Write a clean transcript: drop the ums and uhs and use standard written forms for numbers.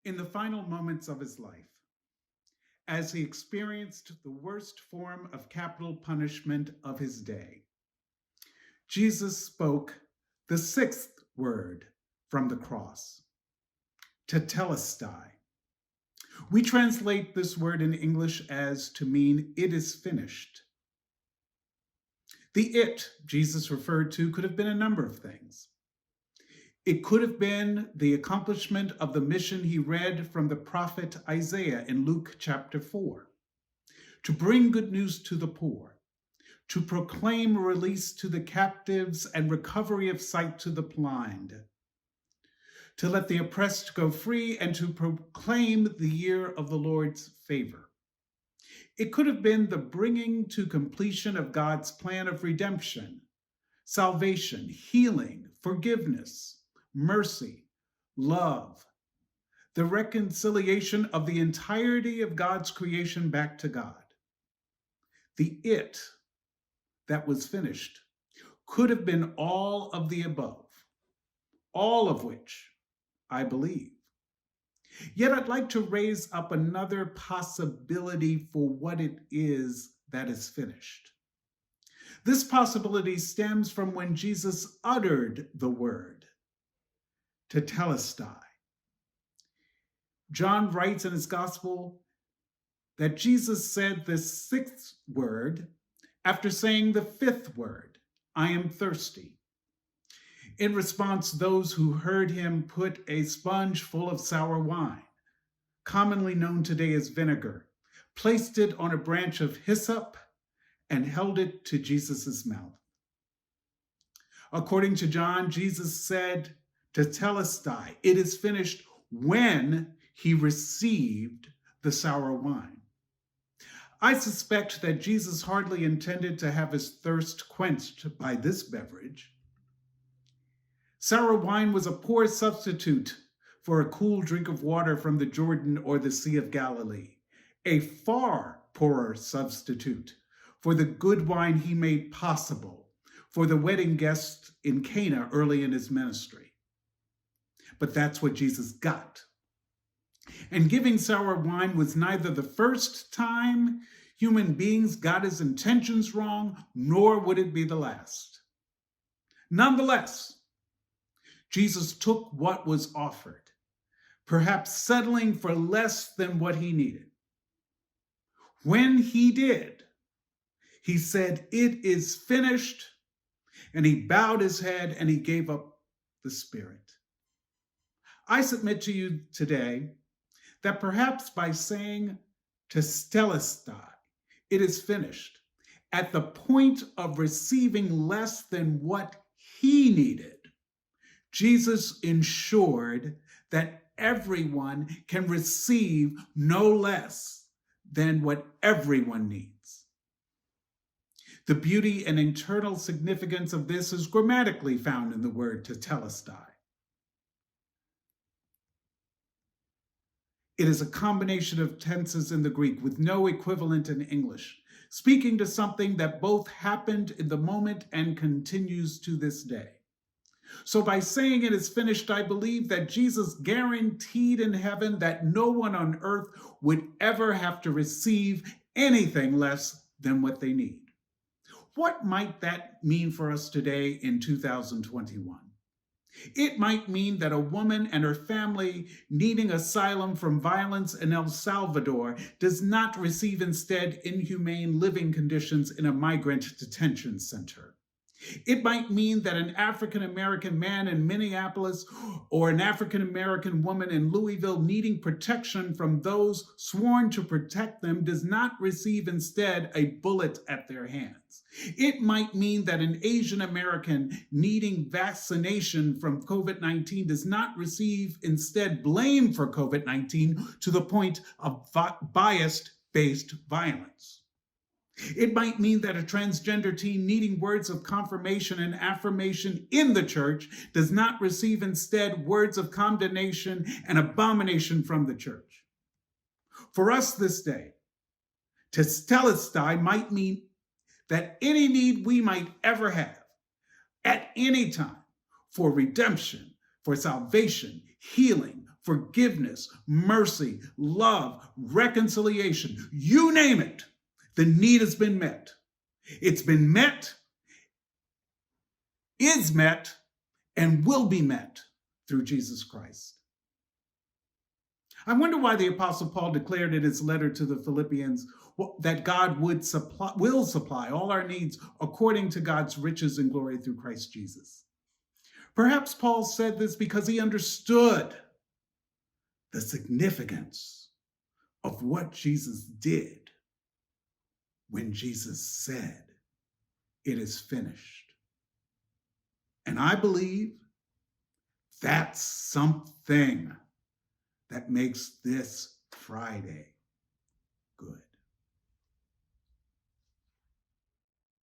In the final moments of his life, as he experienced the worst form of capital punishment of his day, Jesus spoke the sixth word from the cross, tetelestai. We translate this word in English as to mean "it is finished." The "it" Jesus referred to could have been a number of things. It could have been the accomplishment of the mission he read from the prophet Isaiah in Luke chapter 4, to bring good news to the poor, to proclaim release to the captives and recovery of sight to the blind, to let the oppressed go free, and to proclaim the year of the Lord's favor. It could have been the bringing to completion of God's plan of redemption, salvation, healing, forgiveness, mercy, love, the reconciliation of the entirety of God's creation back to God. The "it" that was finished could have been all of the above, all of which I believe. Yet I'd like to raise up another possibility for what it is that is finished. This possibility stems from when Jesus uttered the word, tetelestai. John writes in his gospel that Jesus said the sixth word after saying the fifth word, "I am thirsty." In response, those who heard him put a sponge full of sour wine, commonly known today as vinegar, placed it on a branch of hyssop, and held it to Jesus' mouth. According to John, Jesus said, tetelestai, "it is finished," when he received the sour wine. I suspect that Jesus hardly intended to have his thirst quenched by this beverage. Sour wine was a poor substitute for a cool drink of water from the Jordan or the Sea of Galilee, a far poorer substitute for the good wine he made possible for the wedding guests in Cana early in his ministry. But that's what Jesus got. And giving sour wine was neither the first time human beings got his intentions wrong, nor would it be the last. Nonetheless, Jesus took what was offered, perhaps settling for less than what he needed. When he did, he said, "It is finished," and he bowed his head and he gave up the spirit. I submit to you today that perhaps by saying tetelestai, "it is finished," at the point of receiving less than what he needed, Jesus ensured that everyone can receive no less than what everyone needs. The beauty and internal significance of this is grammatically found in the word tetelestai. It is a combination of tenses in the Greek with no equivalent in English, speaking to something that both happened in the moment and continues to this day. So by saying "it is finished," I believe that Jesus guaranteed in heaven that no one on earth would ever have to receive anything less than what they need. What might that mean for us today in 2021? It might mean that a woman and her family needing asylum from violence in El Salvador does not receive instead inhumane living conditions in a migrant detention center. It might mean that an African-American man in Minneapolis or an African-American woman in Louisville needing protection from those sworn to protect them does not receive instead a bullet at their hands. It might mean that an Asian American needing vaccination from COVID-19 does not receive instead blame for COVID-19 to the point of bias-based violence. It might mean that a transgender teen needing words of confirmation and affirmation in the church does not receive instead words of condemnation and abomination from the church. For us this day, tetelestai might mean that any need we might ever have at any time for redemption, for salvation, healing, forgiveness, mercy, love, reconciliation, you name it, the need has been met. It's been met, is met, and will be met through Jesus Christ. I wonder why the Apostle Paul declared in his letter to the Philippians that God will supply all our needs according to God's riches and glory through Christ Jesus. Perhaps Paul said this because he understood the significance of what Jesus did when Jesus said, "It is finished." And I believe that's something that makes this Friday